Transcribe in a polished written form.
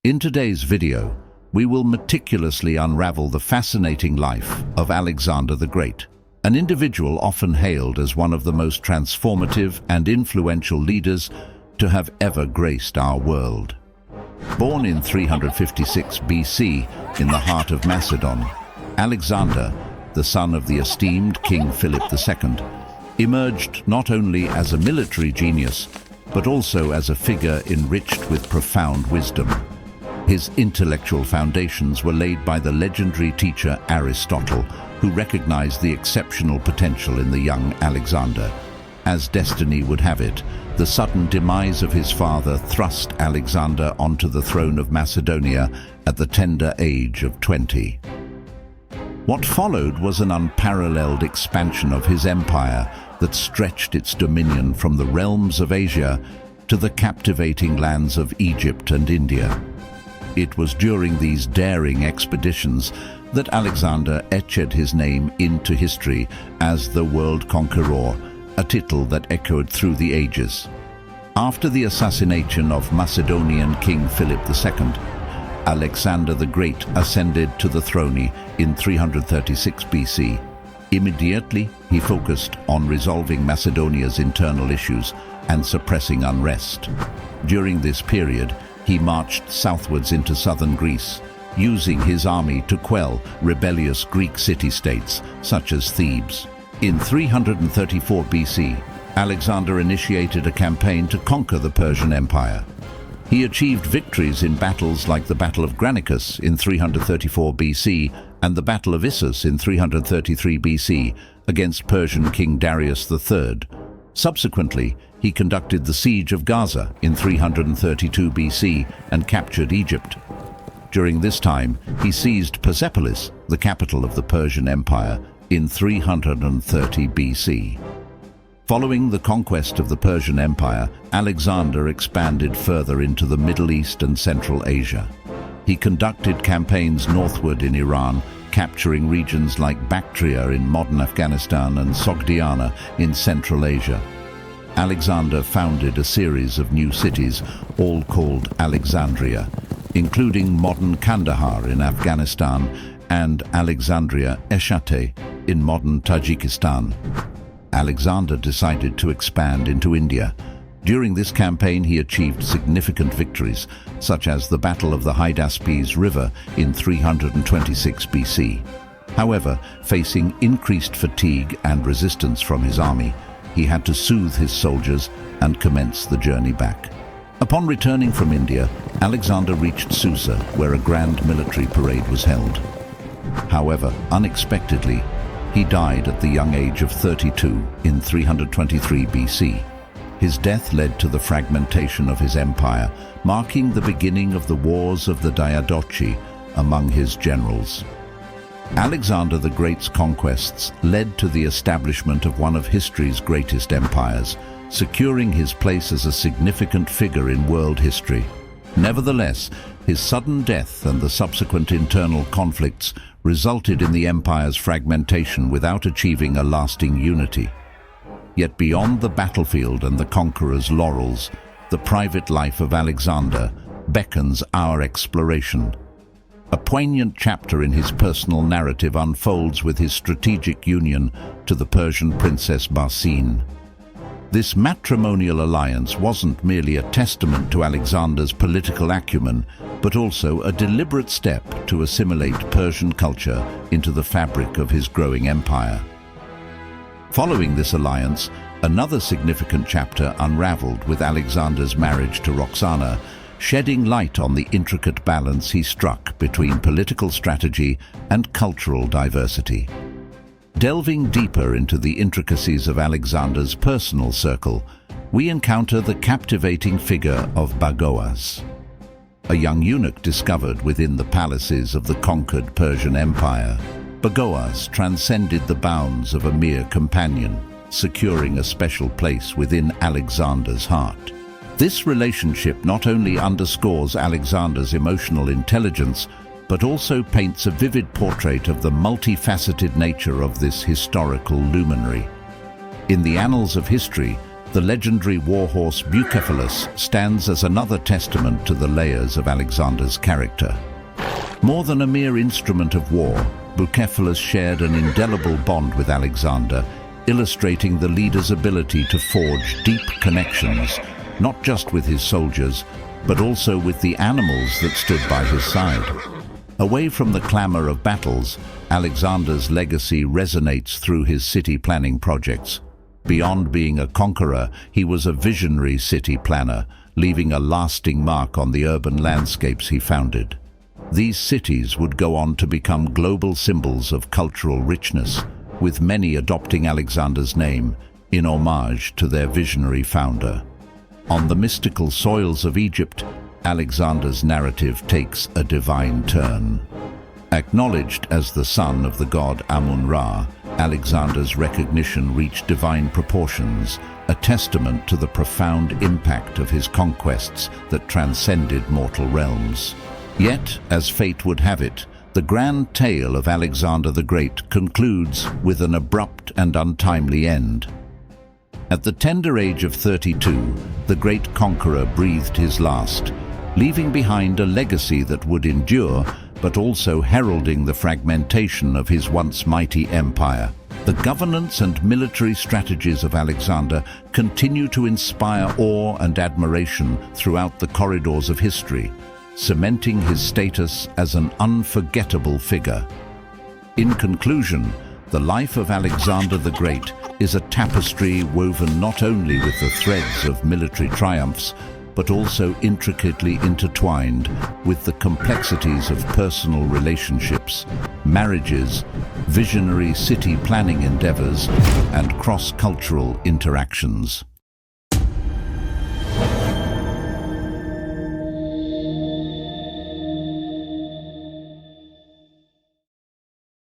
In today's video, we will meticulously unravel the fascinating life of Alexander the Great, an individual often hailed as one of the most transformative and influential leaders to have ever graced our world. Born in 356 BC in the heart of Macedon, Alexander, the son of the esteemed King Philip II, emerged not only as a military genius, but also as a figure enriched with profound wisdom. His intellectual foundations were laid by the legendary teacher Aristotle, who recognized the exceptional potential in the young Alexander. As destiny would have it, the sudden demise of his father thrust Alexander onto the throne of Macedonia at the tender age of 20. What followed was an unparalleled expansion of his empire that stretched its dominion from the realms of Asia to the captivating lands of Egypt and India. It was during these daring expeditions that Alexander etched his name into history as the World Conqueror, a title that echoed through the ages. After the assassination of Macedonian King Philip II, Alexander the Great ascended to the throne in 336 BC. Immediately, he focused on resolving Macedonia's internal issues and suppressing unrest. During this period, he marched southwards into southern Greece, using his army to quell rebellious Greek city-states such as Thebes. In 334 BC, Alexander initiated a campaign to conquer the Persian Empire. He achieved victories in battles like the Battle of Granicus in 334 BC and the Battle of Issus in 333 BC against Persian King Darius III. Subsequently, he conducted the Siege of Gaza in 332 BC and captured Egypt. During this time, he seized Persepolis, the capital of the Persian Empire, in 330 BC. Following the conquest of the Persian Empire, Alexander expanded further into the Middle East and Central Asia. He conducted campaigns northward in Iran, capturing regions like Bactria in modern Afghanistan and Sogdiana in Central Asia. Alexander founded a series of new cities, all called Alexandria, including modern Kandahar in Afghanistan and Alexandria Eshate in modern Tajikistan. Alexander decided to expand into India. During this campaign, he achieved significant victories, such as the Battle of the Hydaspes River in 326 BC. However, facing increased fatigue and resistance from his army, he had to soothe his soldiers and commence the journey back. Upon returning from India, Alexander reached Susa, where a grand military parade was held. However, unexpectedly, he died at the young age of 32 in 323 BC. His death led to the fragmentation of his empire, marking the beginning of the Wars of the Diadochi among his generals. Alexander the Great's conquests led to the establishment of one of history's greatest empires, securing his place as a significant figure in world history. Nevertheless, his sudden death and the subsequent internal conflicts resulted in the empire's fragmentation without achieving a lasting unity. Yet beyond the battlefield and the conqueror's laurels, the private life of Alexander beckons our exploration. A poignant chapter in his personal narrative unfolds with his strategic union to the Persian princess Barsine. This matrimonial alliance wasn't merely a testament to Alexander's political acumen, but also a deliberate step to assimilate Persian culture into the fabric of his growing empire. Following this alliance, another significant chapter unraveled with Alexander's marriage to Roxana, shedding light on the intricate balance he struck between political strategy and cultural diversity. Delving deeper into the intricacies of Alexander's personal circle, we encounter the captivating figure of Bagoas, a young eunuch discovered within the palaces of the conquered Persian Empire. Bagoas transcended the bounds of a mere companion, securing a special place within Alexander's heart. This relationship not only underscores Alexander's emotional intelligence, but also paints a vivid portrait of the multifaceted nature of this historical luminary. In the annals of history, The legendary warhorse Bucephalus stands as another testament to the layers of Alexander's character. More than a mere instrument of war, Bucephalus shared an indelible bond with Alexander, illustrating the leader's ability to forge deep connections, not just with his soldiers, but also with the animals that stood by his side. Away from the clamor of battles, Alexander's legacy resonates through his city planning projects. Beyond being a conqueror, he was a visionary city planner, leaving a lasting mark on the urban landscapes he founded. These cities would go on to become global symbols of cultural richness, with many adopting Alexander's name in homage to their visionary founder. On the mystical soils of Egypt, Alexander's narrative takes a divine turn. Acknowledged as the son of the god Amun-Ra, Alexander's recognition reached divine proportions, a testament to the profound impact of his conquests that transcended mortal realms. Yet, as fate would have it, the grand tale of Alexander the Great concludes with an abrupt and untimely end. At the tender age of 32, the great conqueror breathed his last, leaving behind a legacy that would endure, but also heralding the fragmentation of his once mighty empire. The governance and military strategies of Alexander continue to inspire awe and admiration throughout the corridors of history, cementing his status as an unforgettable figure. In conclusion, the life of Alexander the Great is a tapestry woven not only with the threads of military triumphs, but also intricately intertwined with the complexities of personal relationships, marriages, visionary city planning endeavors, and cross-cultural interactions.